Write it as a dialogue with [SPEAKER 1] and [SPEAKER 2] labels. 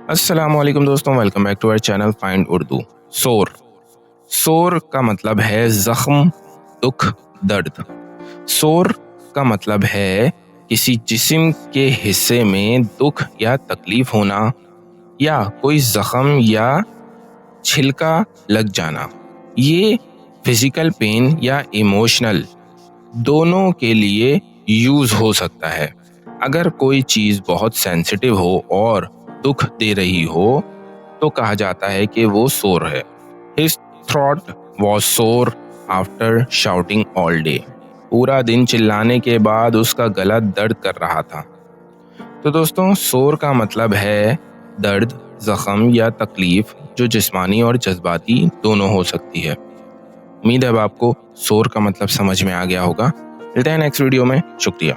[SPEAKER 1] अस्सलामुअलैकुम दोस्तों, welcome back to our channel find Urdu. सोर सोर का मतलब है जख्म, दुख, दर्द। सोर का मतलब है किसी जिस्म के हिस्से में दुख या तकलीफ होना या कोई जख्म या छिलका लग जाना। ये फिजिकल पेन या इमोशनल दोनों के लिए यूज हो सकता है। अगर कोई चीज बहुत सेंसिटिव हो और दुख दे रही हो तो कहा जाता है कि वो सोर है। His throat was sore after shouting all day। पूरा दिन चिल्लाने के बाद उसका गला दर्द कर रहा था। तो दोस्तों, सोर का मतलब है दर्द, जख्म या तकलीफ जो जिस्मानी और जज्बाती दोनों हो सकती है। उम्मीद है अब आपको सोर का मतलब समझ में आ गया होगा। मिलते हैं नेक्स्ट वीडियो में। शुक्रिया।